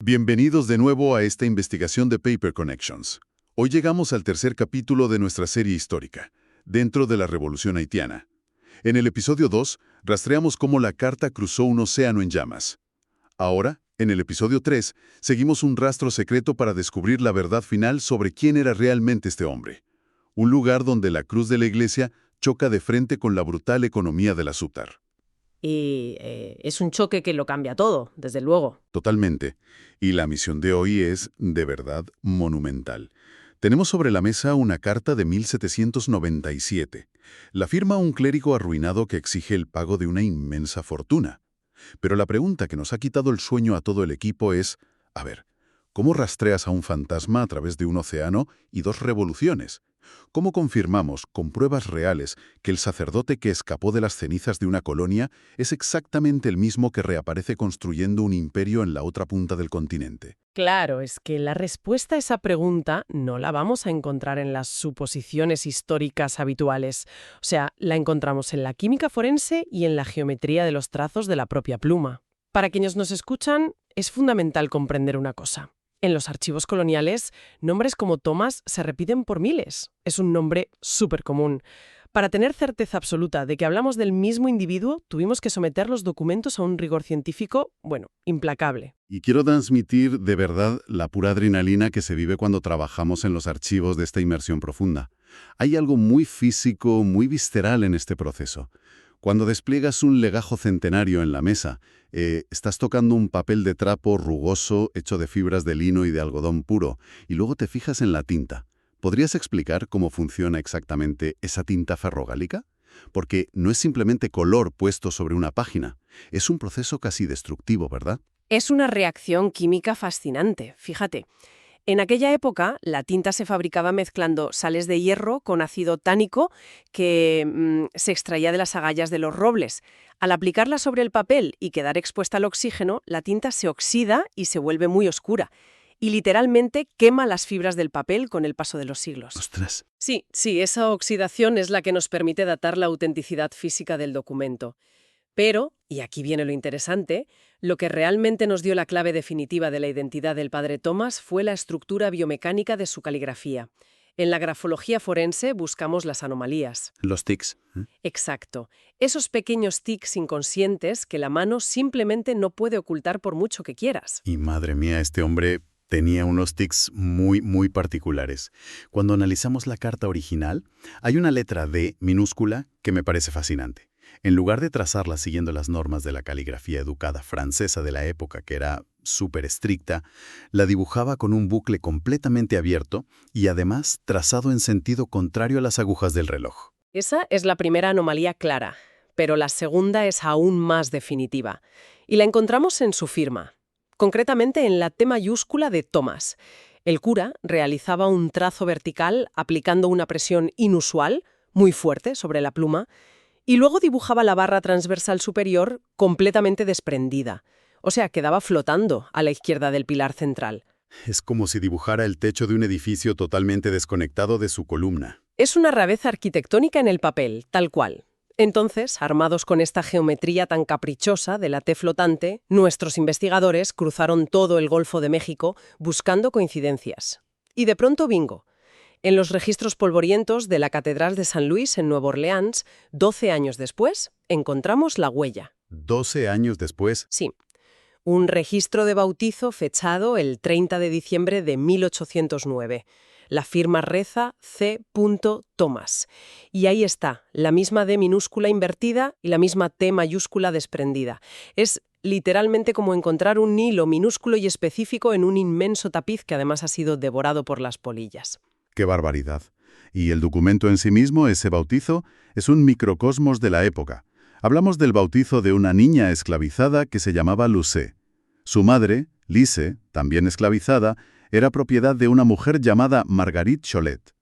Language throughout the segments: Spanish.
Bienvenidos de nuevo a esta investigación de Paper Connections. Hoy llegamos al tercer capítulo de nuestra serie histórica, dentro de la Revolución Haitiana. En el episodio 2, rastreamos cómo la carta cruzó un océano en llamas. Ahora, en el episodio 3, seguimos un rastro secreto para descubrir la verdad final sobre quién era realmente este hombre. Un lugar donde la cruz de la iglesia choca de frente con la brutal economía del azúcar. Y es un choque que lo cambia todo, desde luego. Totalmente. Y la misión de hoy es, de verdad, monumental. Tenemos sobre la mesa una carta de 1797. La firma un clérigo arruinado que exige el pago de una inmensa fortuna. Pero la pregunta que nos ha quitado el sueño a todo el equipo es, a ver, ¿cómo rastreas a un fantasma a través de un océano y 2 revoluciones? ¿Cómo confirmamos, con pruebas reales, que el sacerdote que escapó de las cenizas de una colonia es exactamente el mismo que reaparece construyendo un imperio en la otra punta del continente? Claro, es que la respuesta a esa pregunta no la vamos a encontrar en las suposiciones históricas habituales. O sea, la encontramos en la química forense y en la geometría de los trazos de la propia pluma. Para quienes nos escuchan, es fundamental comprender una cosa. En los archivos coloniales, nombres como Thomas se repiten por miles. Es un nombre súper común. Para tener certeza absoluta de que hablamos del mismo individuo, tuvimos que someter los documentos a un rigor científico, implacable. Y quiero transmitir de verdad la pura adrenalina que se vive cuando trabajamos en los archivos de esta inmersión profunda. Hay algo muy físico, muy visceral en este proceso. Cuando despliegas un legajo centenario en la mesa, estás tocando un papel de trapo rugoso hecho de fibras de lino y de algodón puro, y luego te fijas en la tinta. ¿Podrías explicar cómo funciona exactamente esa tinta ferrogálica? Porque no es simplemente color puesto sobre una página, es un proceso casi destructivo, ¿verdad? Es una reacción química fascinante, fíjate. En aquella época, la tinta se fabricaba mezclando sales de hierro con ácido tánico que se extraía de las agallas de los robles. Al aplicarla sobre el papel y quedar expuesta al oxígeno, la tinta se oxida y se vuelve muy oscura. Y literalmente quema las fibras del papel con el paso de los siglos. ¡Ostras! Sí, esa oxidación es la que nos permite datar la autenticidad física del documento. Pero, y aquí viene lo interesante, lo que realmente nos dio la clave definitiva de la identidad del padre Thomas fue la estructura biomecánica de su caligrafía. En la grafología forense buscamos las anomalías. Los tics. Exacto. Esos pequeños tics inconscientes que la mano simplemente no puede ocultar por mucho que quieras. Y madre mía, este hombre tenía unos tics muy particulares. Cuando analizamos la carta original, hay una letra D minúscula que me parece fascinante. En lugar de trazarla siguiendo las normas de la caligrafía educada francesa de la época, que era súper estricta, la dibujaba con un bucle completamente abierto y además trazado en sentido contrario a las agujas del reloj. Esa es la primera anomalía clara, pero la segunda es aún más definitiva. Y la encontramos en su firma, concretamente en la T mayúscula de Thomas. El cura realizaba un trazo vertical aplicando una presión inusual, muy fuerte, sobre la pluma, y luego dibujaba la barra transversal superior completamente desprendida. O sea, quedaba flotando a la izquierda del pilar central. Es como si dibujara el techo de un edificio totalmente desconectado de su columna. Es una rareza arquitectónica en el papel, tal cual. Entonces, armados con esta geometría tan caprichosa de la T flotante, nuestros investigadores cruzaron todo el Golfo de México buscando coincidencias. Y de pronto, bingo. En los registros polvorientos de la Catedral de San Luis en Nueva Orleans, 12 años después, encontramos la huella. 12 años después. Sí. Un registro de bautizo fechado el 30 de diciembre de 1809. La firma reza C. Thomas. Y ahí está, la misma D minúscula invertida y la misma T mayúscula desprendida. Es literalmente como encontrar un hilo minúsculo y específico en un inmenso tapiz que además ha sido devorado por las polillas. ¡Qué barbaridad! Y el documento en sí mismo, ese bautizo, es un microcosmos de la época. Hablamos del bautizo de una niña esclavizada que se llamaba Lucé. Su madre, Lise, también esclavizada, era propiedad de una mujer llamada Marguerite Cholet.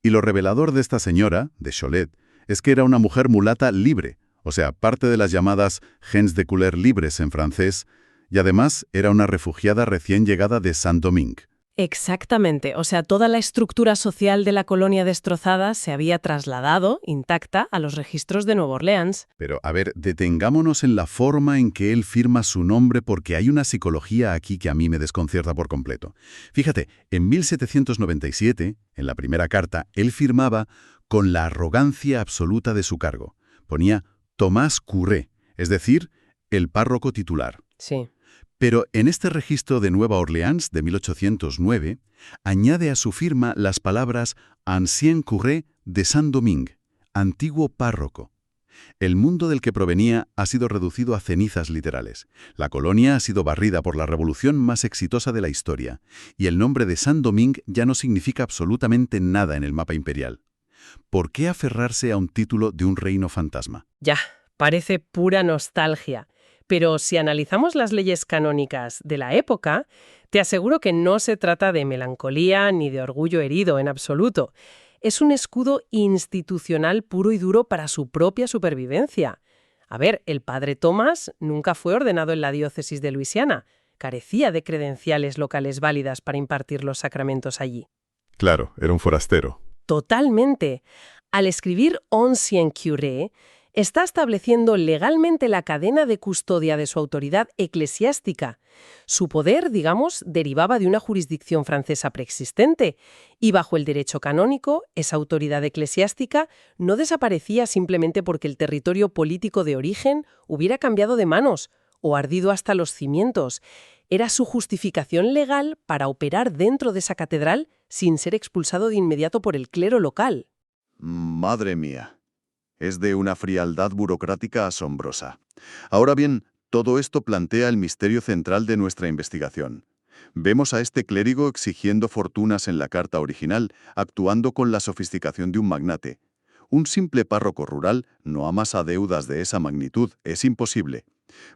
Y lo revelador de esta señora, de Cholet, es que era una mujer mulata libre, o sea, parte de las llamadas gens de couleur libres en francés, y además era una refugiada recién llegada de Saint-Domingue. Exactamente, o sea, toda la estructura social de la colonia destrozada se había trasladado, intacta, a los registros de Nueva Orleans. Pero, a ver, detengámonos en la forma en que él firma su nombre porque hay una psicología aquí que a mí me desconcierta por completo. Fíjate, en 1797, en la primera carta, él firmaba con la arrogancia absoluta de su cargo. Ponía Tomás Curré, es decir, el párroco titular. Sí. Pero en este registro de Nueva Orleans de 1809, añade a su firma las palabras Ancien Curé de Saint-Domingue, antiguo párroco. El mundo del que provenía ha sido reducido a cenizas literales. La colonia ha sido barrida por la revolución más exitosa de la historia, y el nombre de Saint-Domingue ya no significa absolutamente nada en el mapa imperial. ¿Por qué aferrarse a un título de un reino fantasma? Ya, parece pura nostalgia. Pero si analizamos las leyes canónicas de la época, te aseguro que no se trata de melancolía ni de orgullo herido en absoluto. Es un escudo institucional puro y duro para su propia supervivencia. A ver, el padre Tomás nunca fue ordenado en la diócesis de Luisiana. Carecía de credenciales locales válidas para impartir los sacramentos allí. Claro, era un forastero. Totalmente. Al escribir Ancien Curé, está estableciendo legalmente la cadena de custodia de su autoridad eclesiástica. Su poder, digamos, derivaba de una jurisdicción francesa preexistente, y bajo el derecho canónico, esa autoridad eclesiástica no desaparecía simplemente porque el territorio político de origen hubiera cambiado de manos o ardido hasta los cimientos. Era su justificación legal para operar dentro de esa catedral sin ser expulsado de inmediato por el clero local. Madre mía. Es de una frialdad burocrática asombrosa. Ahora bien, todo esto plantea el misterio central de nuestra investigación. Vemos a este clérigo exigiendo fortunas en la carta original, actuando con la sofisticación de un magnate. Un simple párroco rural no amasa deudas de esa magnitud, es imposible.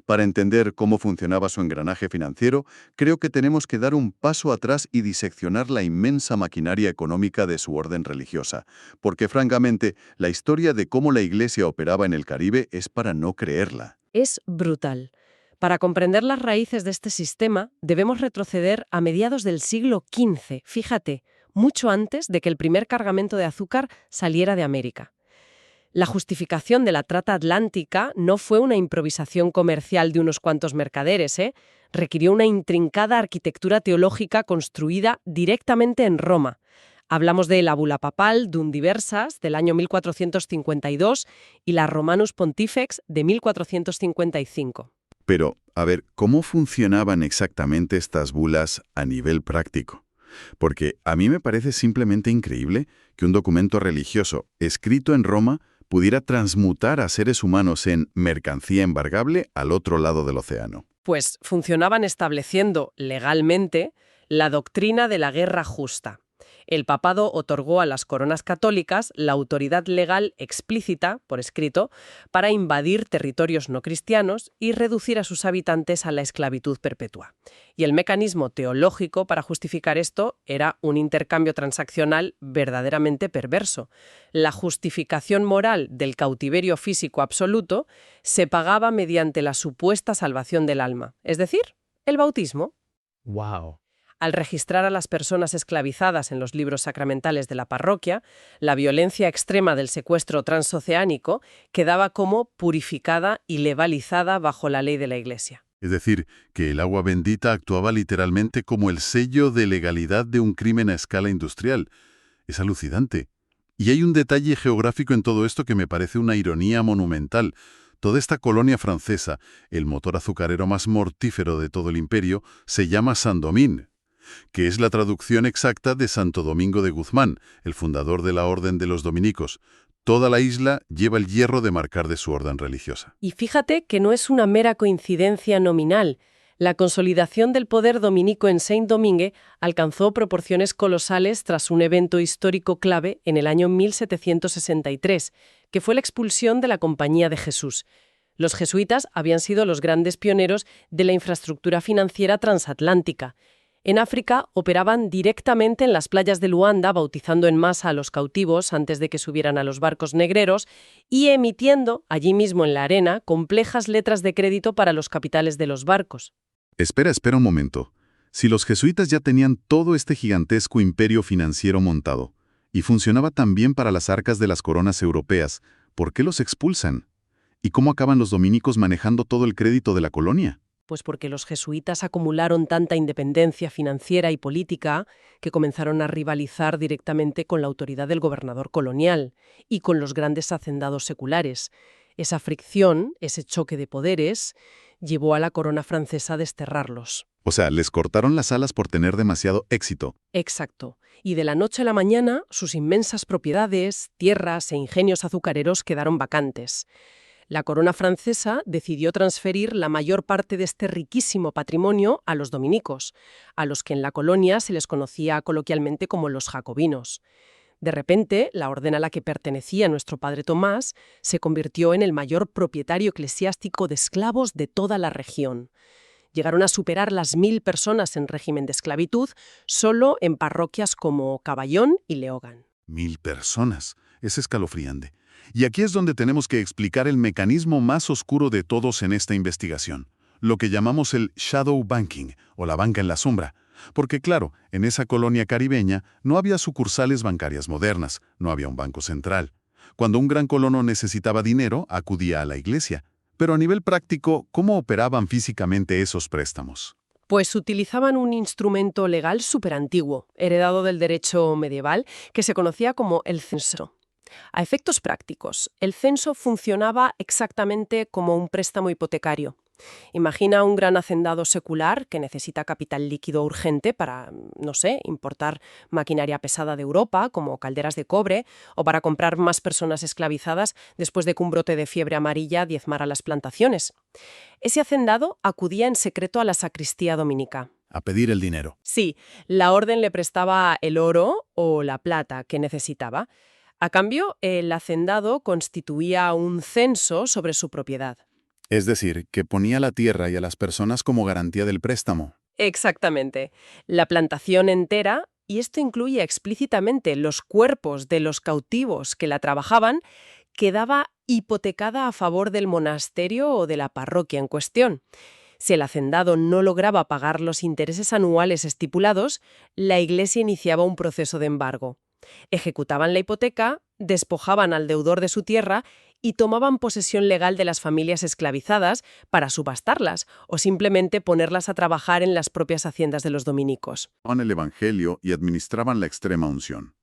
Para entender cómo funcionaba su engranaje financiero, creo que tenemos que dar un paso atrás y diseccionar la inmensa maquinaria económica de su orden religiosa, porque francamente, la historia de cómo la Iglesia operaba en el Caribe es para no creerla. Es brutal. Para comprender las raíces de este sistema, debemos retroceder a mediados del siglo XV, fíjate, mucho antes de que el primer cargamento de azúcar saliera de América. La justificación de la trata atlántica no fue una improvisación comercial de unos cuantos mercaderes, requirió una intrincada arquitectura teológica construida directamente en Roma. Hablamos de la bula papal Dum Diversas del año 1452 y la Romanus Pontifex de 1455. Pero, a ver, ¿cómo funcionaban exactamente estas bulas a nivel práctico? Porque a mí me parece simplemente increíble que un documento religioso escrito en Roma pudiera transmutar a seres humanos en mercancía embargable al otro lado del océano. Pues funcionaban estableciendo legalmente la doctrina de la guerra justa. El papado otorgó a las coronas católicas la autoridad legal explícita, por escrito, para invadir territorios no cristianos y reducir a sus habitantes a la esclavitud perpetua. Y el mecanismo teológico para justificar esto era un intercambio transaccional verdaderamente perverso. La justificación moral del cautiverio físico absoluto se pagaba mediante la supuesta salvación del alma, es decir, el bautismo. ¡Wow! Al registrar a las personas esclavizadas en los libros sacramentales de la parroquia, la violencia extrema del secuestro transoceánico quedaba como purificada y legalizada bajo la ley de la Iglesia. Es decir, que el agua bendita actuaba literalmente como el sello de legalidad de un crimen a escala industrial. Es alucinante. Y hay un detalle geográfico en todo esto que me parece una ironía monumental. Toda esta colonia francesa, el motor azucarero más mortífero de todo el imperio, se llama Saint-Domingue, que es la traducción exacta de Santo Domingo de Guzmán, el fundador de la Orden de los Dominicos. Toda la isla lleva el hierro de marcar de su orden religiosa. Y fíjate que no es una mera coincidencia nominal. La consolidación del poder dominico en Saint-Domingue alcanzó proporciones colosales tras un evento histórico clave en el año 1763, que fue la expulsión de la Compañía de Jesús. Los jesuitas habían sido los grandes pioneros de la infraestructura financiera transatlántica. En África operaban directamente en las playas de Luanda, bautizando en masa a los cautivos antes de que subieran a los barcos negreros y emitiendo, allí mismo en la arena, complejas letras de crédito para los capitales de los barcos. Espera un momento. Si los jesuitas ya tenían todo este gigantesco imperio financiero montado, y funcionaba tan bien para las arcas de las coronas europeas, ¿por qué los expulsan? ¿Y cómo acaban los dominicos manejando todo el crédito de la colonia? Pues porque los jesuitas acumularon tanta independencia financiera y política que comenzaron a rivalizar directamente con la autoridad del gobernador colonial y con los grandes hacendados seculares. Esa fricción, ese choque de poderes, llevó a la corona francesa a desterrarlos. O sea, les cortaron las alas por tener demasiado éxito. Exacto. Y de la noche a la mañana, sus inmensas propiedades, tierras e ingenios azucareros quedaron vacantes. La corona francesa decidió transferir la mayor parte de este riquísimo patrimonio a los dominicos, a los que en la colonia se les conocía coloquialmente como los jacobinos. De repente, la orden a la que pertenecía nuestro padre Tomás se convirtió en el mayor propietario eclesiástico de esclavos de toda la región. Llegaron a superar las 1000 personas en régimen de esclavitud solo en parroquias como Caballón y Leogán. 1000 personas. Es escalofriante. Y aquí es donde tenemos que explicar el mecanismo más oscuro de todos en esta investigación, lo que llamamos el shadow banking, o la banca en la sombra. Porque claro, en esa colonia caribeña no había sucursales bancarias modernas, no había un banco central. Cuando un gran colono necesitaba dinero, acudía a la iglesia. Pero a nivel práctico, ¿cómo operaban físicamente esos préstamos? Pues utilizaban un instrumento legal superantiguo, heredado del derecho medieval, que se conocía como el censo. A efectos prácticos, el censo funcionaba exactamente como un préstamo hipotecario. Imagina un gran hacendado secular que necesita capital líquido urgente para, no sé, importar maquinaria pesada de Europa, como calderas de cobre, o para comprar más personas esclavizadas después de que un brote de fiebre amarilla diezmara las plantaciones. Ese hacendado acudía en secreto a la sacristía dominica. A pedir el dinero. Sí, la orden le prestaba el oro o la plata que necesitaba. A cambio, el hacendado constituía un censo sobre su propiedad. Es decir, que ponía la tierra y a las personas como garantía del préstamo. Exactamente. La plantación entera, y esto incluye explícitamente los cuerpos de los cautivos que la trabajaban, quedaba hipotecada a favor del monasterio o de la parroquia en cuestión. Si el hacendado no lograba pagar los intereses anuales estipulados, la Iglesia iniciaba un proceso de embargo. Ejecutaban la hipoteca, despojaban al deudor de su tierra y tomaban posesión legal de las familias esclavizadas para subastarlas o simplemente ponerlas a trabajar en las propias haciendas de los dominicos. El Evangelio y administraban la extrema unción.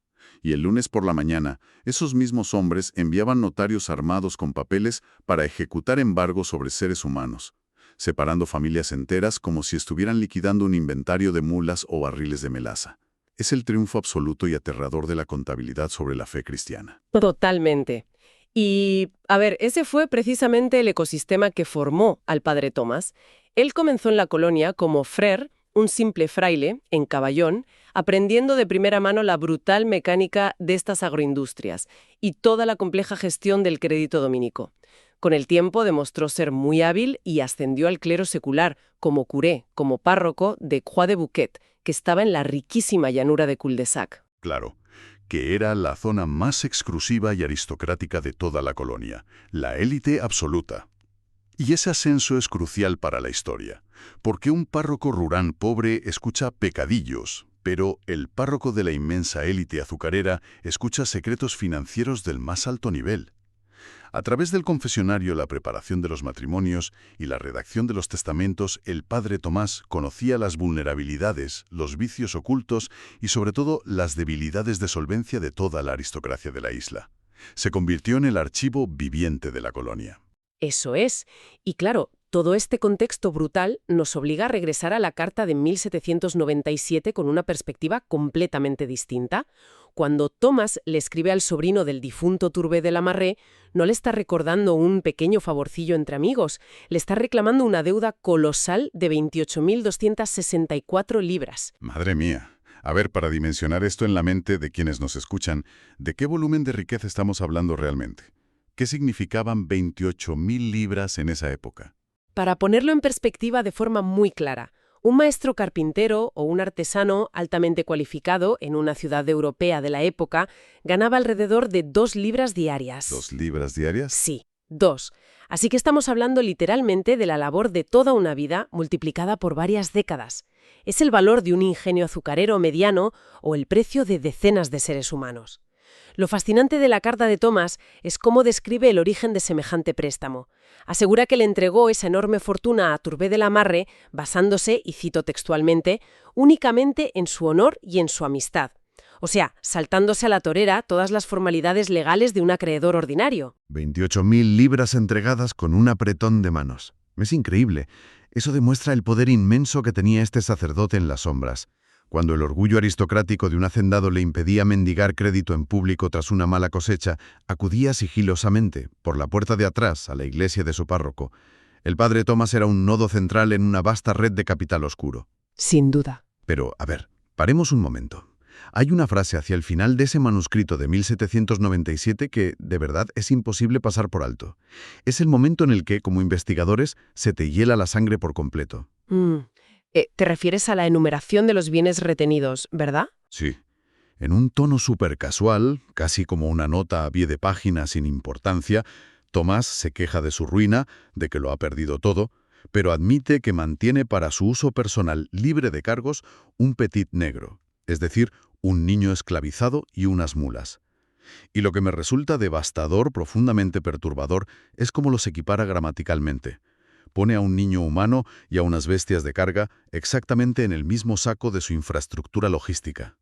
Y el lunes por la mañana, esos mismos hombres enviaban notarios armados con papeles para ejecutar embargos sobre seres humanos, separando familias enteras como si estuvieran liquidando un inventario de mulas o barriles de melaza. Es el triunfo absoluto y aterrador de la contabilidad sobre la fe cristiana. Totalmente. Y, ese fue precisamente el ecosistema que formó al padre Tomás. Él comenzó en la colonia como frer, un simple fraile, en Caballón, aprendiendo de primera mano la brutal mecánica de estas agroindustrias y toda la compleja gestión del crédito dominico. Con el tiempo demostró ser muy hábil y ascendió al clero secular, como curé, como párroco de Croix de Bouquet, que estaba en la riquísima llanura de Cul-de-Sac. Claro, que era la zona más exclusiva y aristocrática de toda la colonia, la élite absoluta. Y ese ascenso es crucial para la historia, porque un párroco rural pobre escucha pecadillos, pero el párroco de la inmensa élite azucarera escucha secretos financieros del más alto nivel. A través del confesionario, la preparación de los matrimonios y la redacción de los testamentos, el padre Tomás conocía las vulnerabilidades, los vicios ocultos y sobre todo las debilidades de solvencia de toda la aristocracia de la isla. Se convirtió en el archivo viviente de la colonia. Eso es. Y claro, todo este contexto brutal nos obliga a regresar a la carta de 1797 con una perspectiva completamente distinta. Cuando Tomás le escribe al sobrino del difunto Turbé de la Marré, no le está recordando un pequeño favorcillo entre amigos, le está reclamando una deuda colosal de 28.264 libras. Madre mía. A ver, para dimensionar esto en la mente de quienes nos escuchan, ¿de qué volumen de riqueza estamos hablando realmente? ¿Qué significaban 28.000 libras en esa época? Para ponerlo en perspectiva de forma muy clara, un maestro carpintero o un artesano altamente cualificado en una ciudad europea de la época ganaba alrededor de 2 libras diarias. ¿2 libras diarias? Sí, 2. Así que estamos hablando literalmente de la labor de toda una vida multiplicada por varias décadas. Es el valor de un ingenio azucarero mediano o el precio de decenas de seres humanos. Lo fascinante de la carta de Thomas es cómo describe el origen de semejante préstamo. Asegura que le entregó esa enorme fortuna a Turbé de la Marre basándose, y cito textualmente, únicamente en su honor y en su amistad. O sea, saltándose a la torera todas las formalidades legales de un acreedor ordinario. 28.000 libras entregadas con un apretón de manos. Es increíble. Eso demuestra el poder inmenso que tenía este sacerdote en las sombras. Cuando el orgullo aristocrático de un hacendado le impedía mendigar crédito en público tras una mala cosecha, acudía sigilosamente, por la puerta de atrás, a la iglesia de su párroco. El padre Thomas era un nodo central en una vasta red de capital oscuro. Sin duda. Pero, a ver, paremos un momento. Hay una frase hacia el final de ese manuscrito de 1797 que, de verdad, es imposible pasar por alto. Es el momento en el que, como investigadores, se te hiela la sangre por completo. Te refieres a la enumeración de los bienes retenidos, ¿verdad? Sí. En un tono súper casual, casi como una nota a pie de página sin importancia, Tomás se queja de su ruina, de que lo ha perdido todo, pero admite que mantiene para su uso personal libre de cargos un petit negro, es decir, un niño esclavizado y unas mulas. Y lo que me resulta devastador, profundamente perturbador, es cómo los equipara gramaticalmente. Pone a un niño humano y a unas bestias de carga exactamente en el mismo saco de su infraestructura logística.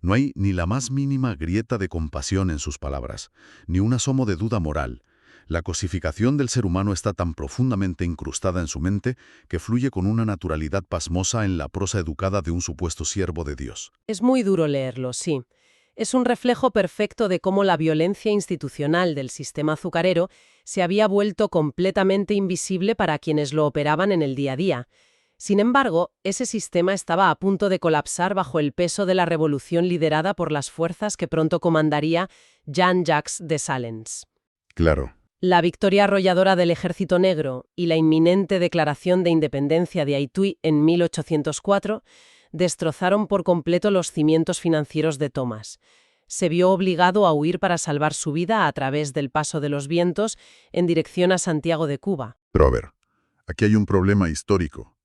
No hay ni la más mínima grieta de compasión en sus palabras, ni un asomo de duda moral. La cosificación del ser humano está tan profundamente incrustada en su mente que fluye con una naturalidad pasmosa en la prosa educada de un supuesto siervo de Dios. Es muy duro leerlo, sí. Es un reflejo perfecto de cómo la violencia institucional del sistema azucarero se había vuelto completamente invisible para quienes lo operaban en el día a día. Sin embargo, ese sistema estaba a punto de colapsar bajo el peso de la revolución liderada por las fuerzas que pronto comandaría Jean-Jacques Dessalines. Claro. La victoria arrolladora del Ejército Negro y la inminente declaración de independencia de Haití en 1804 destrozaron por completo los cimientos financieros de Thomas. Se vio obligado a huir para salvar su vida a través del paso de los vientos en dirección a Santiago de Cuba. Pero a ver, aquí hay un problema histórico.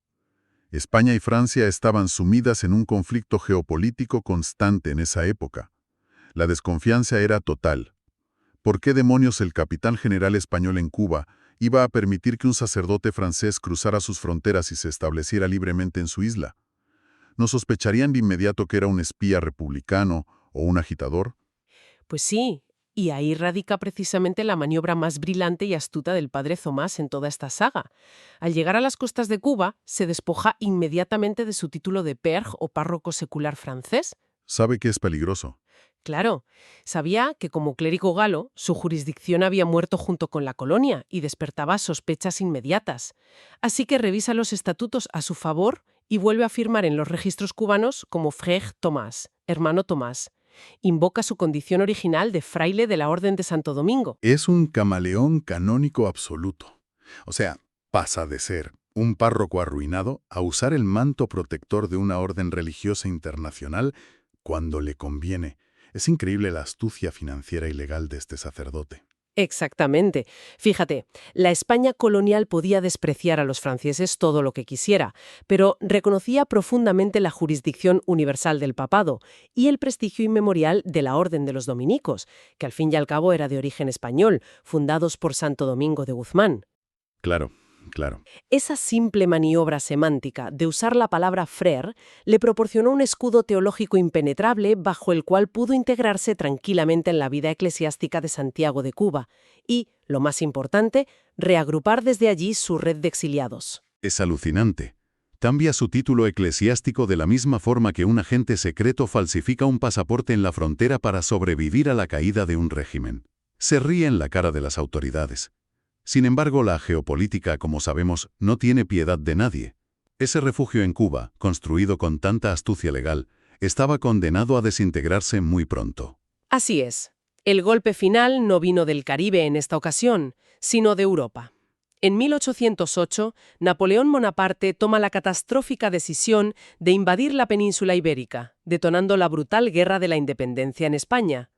España y Francia estaban sumidas en un conflicto geopolítico constante en esa época. La desconfianza era total. ¿Por qué demonios el capitán general español en Cuba iba a permitir que un sacerdote francés cruzara sus fronteras y se estableciera libremente en su isla? ¿No sospecharían de inmediato que era un espía republicano o un agitador? Pues sí, y ahí radica precisamente la maniobra más brillante y astuta del padre Tomás en toda esta saga. Al llegar a las costas de Cuba, se despoja inmediatamente de su título de perge o párroco secular francés. Sabe que es peligroso. Claro, sabía que como clérigo galo, su jurisdicción había muerto junto con la colonia y despertaba sospechas inmediatas. Así que revisa los estatutos a su favor y vuelve a firmar en los registros cubanos como Frère Tomás, hermano Tomás. Invoca su condición original de fraile de la Orden de Santo Domingo. Es un camaleón canónico absoluto. O sea, pasa de ser un párroco arruinado a usar el manto protector de una orden religiosa internacional cuando le conviene. Es increíble la astucia financiera y legal de este sacerdote. Exactamente. Fíjate, la España colonial podía despreciar a los franceses todo lo que quisiera, pero reconocía profundamente la jurisdicción universal del papado y el prestigio inmemorial de la Orden de los Dominicos, que al fin y al cabo era de origen español, fundados por Santo Domingo de Guzmán. Claro, claro. Esa simple maniobra semántica de usar la palabra frère le proporcionó un escudo teológico impenetrable bajo el cual pudo integrarse tranquilamente en la vida eclesiástica de Santiago de Cuba y, lo más importante, reagrupar desde allí su red de exiliados. Es alucinante. Cambia su título eclesiástico de la misma forma que un agente secreto falsifica un pasaporte en la frontera para sobrevivir a la caída de un régimen. Se ríe en la cara de las autoridades. Sin embargo, la geopolítica, como sabemos, no tiene piedad de nadie. Ese refugio en Cuba, construido con tanta astucia legal, estaba condenado a desintegrarse muy pronto. Así es. El golpe final no vino del Caribe en esta ocasión, sino de Europa. En 1808, Napoleón Bonaparte toma la catastrófica decisión de invadir la península ibérica, detonando la brutal Guerra de la Independencia en España.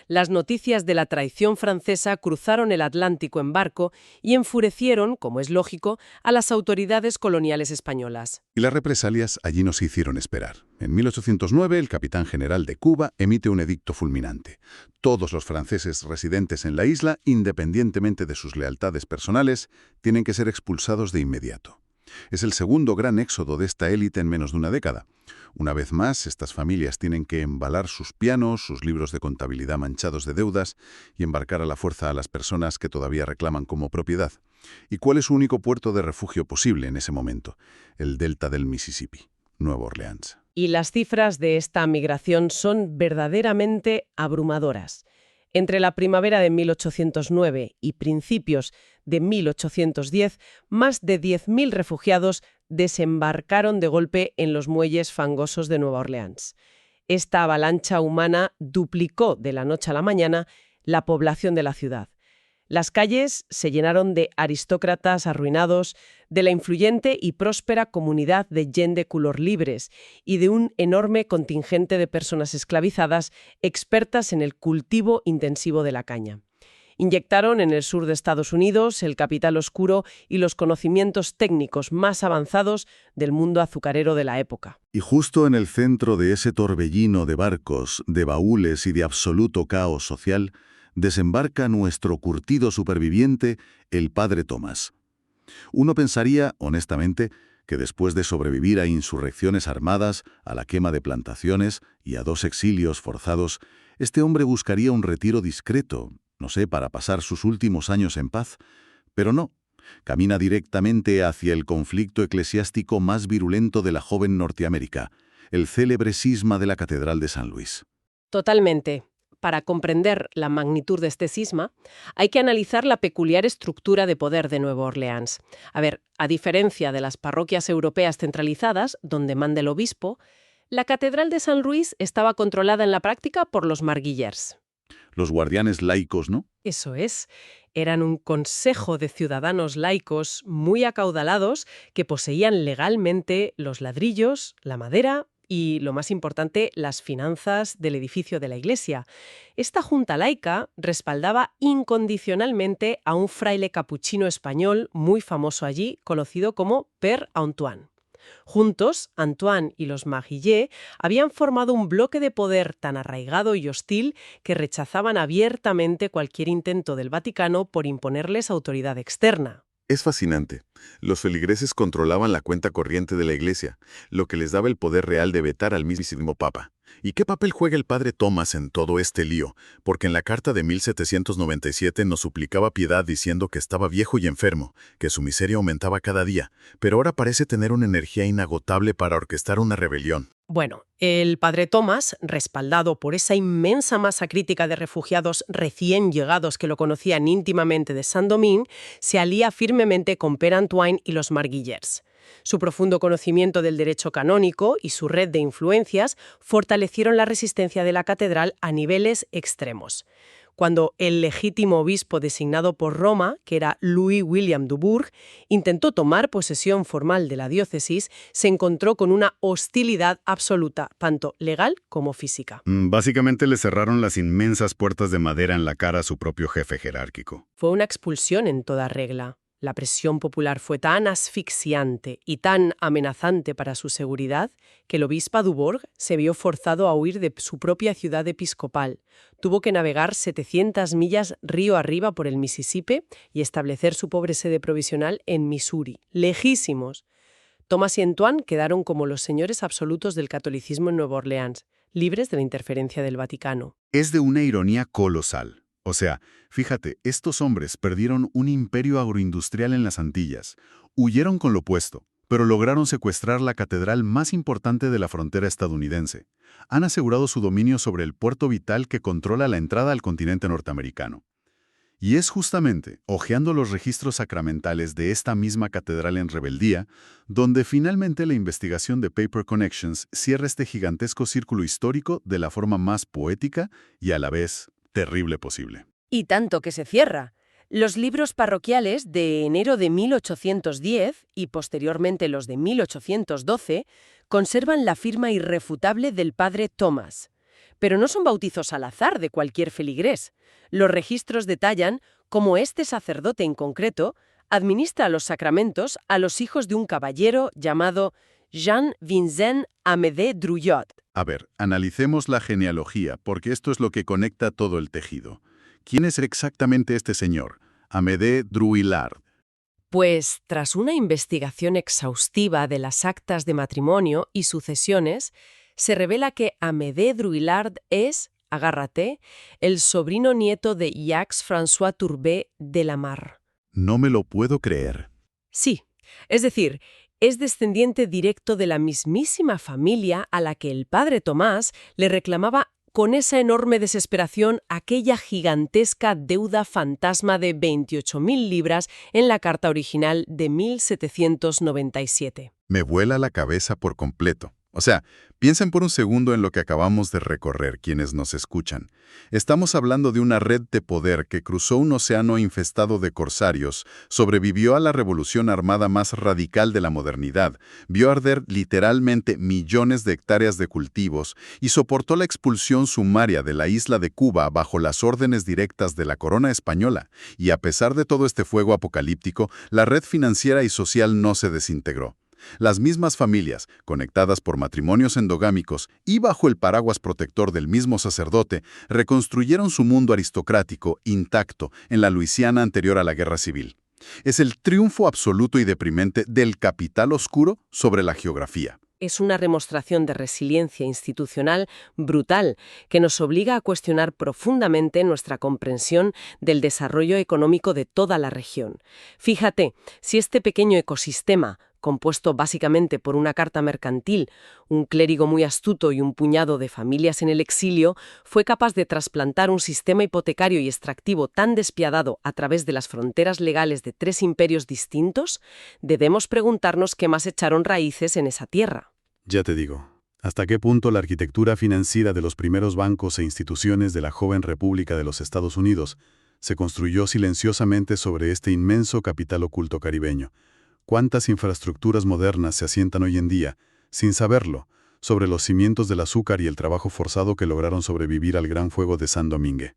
Las noticias de la traición francesa cruzaron el Atlántico en barco y enfurecieron, como es lógico, a las autoridades coloniales españolas. Y las represalias allí no se hicieron esperar. En 1809, el capitán general de Cuba emite un edicto fulminante. Todos los franceses residentes en la isla, independientemente de sus lealtades personales, tienen que ser expulsados de inmediato. Es el segundo gran éxodo de esta élite en menos de una década. Una vez más, estas familias tienen que embalar sus pianos, sus libros de contabilidad manchados de deudas y embarcar a la fuerza a las personas que todavía reclaman como propiedad. ¿Y cuál es su único puerto de refugio posible en ese momento? El delta del Mississippi, Nueva Orleans. Y las cifras de esta migración son verdaderamente abrumadoras. Entre la primavera de 1809 y principios de 1810, más de 10.000 refugiados desembarcaron de golpe en los muelles fangosos de Nueva Orleans. Esta avalancha humana duplicó de la noche a la mañana la población de la ciudad. Las calles se llenaron de aristócratas arruinados, de la influyente y próspera comunidad de gent de color libres y de un enorme contingente de personas esclavizadas expertas en el cultivo intensivo de la caña. Inyectaron en el sur de Estados Unidos el capital oscuro y los conocimientos técnicos más avanzados del mundo azucarero de la época. Y justo en el centro de ese torbellino de barcos, de baúles y de absoluto caos social, desembarca nuestro curtido superviviente, el padre Thomas. Uno pensaría, honestamente, que después de sobrevivir a insurrecciones armadas, a la quema de plantaciones y a 2 exilios forzados, este hombre buscaría un retiro discreto, no sé, para pasar sus últimos años en paz. Pero no, camina directamente hacia el conflicto eclesiástico más virulento de la joven Norteamérica, el célebre cisma de la Catedral de San Luis. Totalmente. Para comprender la magnitud de este cisma, hay que analizar la peculiar estructura de poder de Nueva Orleans. A ver, a diferencia de las parroquias europeas centralizadas, donde manda el obispo, la Catedral de San Luis estaba controlada en la práctica por los marguillers. Los guardianes laicos, ¿no? Eso es. Eran un consejo de ciudadanos laicos muy acaudalados que poseían legalmente los ladrillos, la madera y, lo más importante, las finanzas del edificio de la iglesia. Esta junta laica respaldaba incondicionalmente a un fraile capuchino español muy famoso allí, conocido como Père Antoine. Juntos, Antoine y los Marguillet habían formado un bloque de poder tan arraigado y hostil que rechazaban abiertamente cualquier intento del Vaticano por imponerles autoridad externa. Es fascinante. Los feligreses controlaban la cuenta corriente de la Iglesia, lo que les daba el poder real de vetar al mismísimo Papa. ¿Y qué papel juega el padre Thomas en todo este lío? Porque en la carta de 1797 nos suplicaba piedad diciendo que estaba viejo y enfermo, que su miseria aumentaba cada día, pero ahora parece tener una energía inagotable para orquestar una rebelión. Bueno, el padre Thomas, respaldado por esa inmensa masa crítica de refugiados recién llegados que lo conocían íntimamente de Saint-Domingue, se alía firmemente con Père Antoine y los Marguillers. Su profundo conocimiento del derecho canónico y su red de influencias fortalecieron la resistencia de la catedral a niveles extremos. Cuando el legítimo obispo designado por Roma, que era Louis William Dubourg, intentó tomar posesión formal de la diócesis, se encontró con una hostilidad absoluta, tanto legal como física. Básicamente le cerraron las inmensas puertas de madera en la cara a su propio jefe jerárquico. Fue una expulsión en toda regla. La presión popular fue tan asfixiante y tan amenazante para su seguridad que el obispo Dubourg se vio forzado a huir de su propia ciudad episcopal. Tuvo que navegar 700 millas río arriba por el Mississippi y establecer su pobre sede provisional en Missouri, lejísimos. Thomas y Antoine quedaron como los señores absolutos del catolicismo en Nueva Orleans, libres de la interferencia del Vaticano. Es de una ironía colosal. O sea, fíjate, estos hombres perdieron un imperio agroindustrial en las Antillas, huyeron con lo puesto, pero lograron secuestrar la catedral más importante de la frontera estadounidense. Han asegurado su dominio sobre el puerto vital que controla la entrada al continente norteamericano. Y es justamente, hojeando los registros sacramentales de esta misma catedral en rebeldía, donde finalmente la investigación de Paper Connections cierra este gigantesco círculo histórico de la forma más poética y a la vez terrible posible. Y tanto que se cierra. Los libros parroquiales de enero de 1810 y posteriormente los de 1812 conservan la firma irrefutable del padre Thomas. Pero no son bautizos al azar de cualquier feligrés. Los registros detallan cómo este sacerdote en concreto administra los sacramentos a los hijos de un caballero llamado Jean-Vincent Amédée Drouillot. A ver, analicemos la genealogía, porque esto es lo que conecta todo el tejido. ¿Quién es exactamente este señor? Amédée Drouillard. Pues, tras una investigación exhaustiva de las actas de matrimonio y sucesiones, se revela que Amédée Drouillard es, agárrate, el sobrino nieto de Jacques-François Tourbet de la Mar. No me lo puedo creer. Sí, es decir, es descendiente directo de la mismísima familia a la que el padre Tomás le reclamaba con esa enorme desesperación aquella gigantesca deuda fantasma de 28.000 libras en la carta original de 1797. Me vuela la cabeza por completo. O sea, piensen por un segundo en lo que acabamos de recorrer quienes nos escuchan. Estamos hablando de una red de poder que cruzó un océano infestado de corsarios, sobrevivió a la revolución armada más radical de la modernidad, vio arder literalmente millones de hectáreas de cultivos y soportó la expulsión sumaria de la isla de Cuba bajo las órdenes directas de la corona española. Y a pesar de todo este fuego apocalíptico, la red financiera y social no se desintegró. Las mismas familias, conectadas por matrimonios endogámicos y bajo el paraguas protector del mismo sacerdote, reconstruyeron su mundo aristocrático intacto en la Luisiana anterior a la Guerra Civil. Es el triunfo absoluto y deprimente del capital oscuro sobre la geografía. Es una demostración de resiliencia institucional brutal que nos obliga a cuestionar profundamente nuestra comprensión del desarrollo económico de toda la región. Fíjate, si este pequeño ecosistema, compuesto básicamente por una carta mercantil, un clérigo muy astuto y un puñado de familias en el exilio, fue capaz de trasplantar un sistema hipotecario y extractivo tan despiadado a través de las fronteras legales de 3 imperios distintos, debemos preguntarnos qué más echaron raíces en esa tierra. Ya te digo, ¿hasta qué punto la arquitectura financiera de los primeros bancos e instituciones de la joven República de los Estados Unidos se construyó silenciosamente sobre este inmenso capital oculto caribeño? ¿Cuántas infraestructuras modernas se asientan hoy en día, sin saberlo, sobre los cimientos del azúcar y el trabajo forzado que lograron sobrevivir al gran fuego de San Domingue?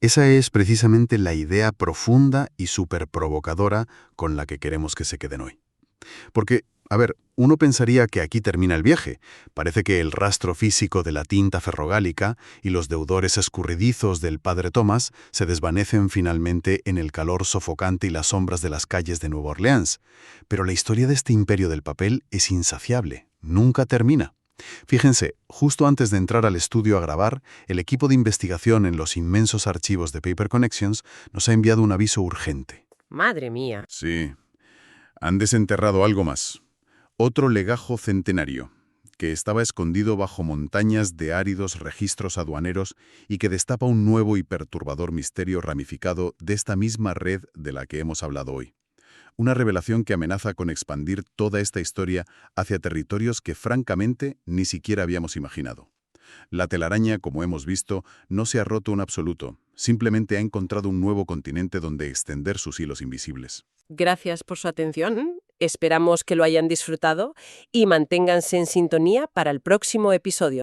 Esa es precisamente la idea profunda y súper provocadora con la que queremos que se queden hoy. Porque, a ver, uno pensaría que aquí termina el viaje. Parece que el rastro físico de la tinta ferrogálica y los deudores escurridizos del padre Tomás se desvanecen finalmente en el calor sofocante y las sombras de las calles de Nueva Orleans. Pero la historia de este imperio del papel es insaciable, nunca termina. Fíjense, justo antes de entrar al estudio a grabar, el equipo de investigación en los inmensos archivos de Paper Connections nos ha enviado un aviso urgente. ¡Madre mía! Sí, han desenterrado algo más. Otro legajo centenario, que estaba escondido bajo montañas de áridos registros aduaneros y que destapa un nuevo y perturbador misterio ramificado de esta misma red de la que hemos hablado hoy. Una revelación que amenaza con expandir toda esta historia hacia territorios que francamente ni siquiera habíamos imaginado. La telaraña, como hemos visto, no se ha roto en absoluto, simplemente ha encontrado un nuevo continente donde extender sus hilos invisibles. Gracias por su atención. Esperamos que lo hayan disfrutado y manténganse en sintonía para el próximo episodio.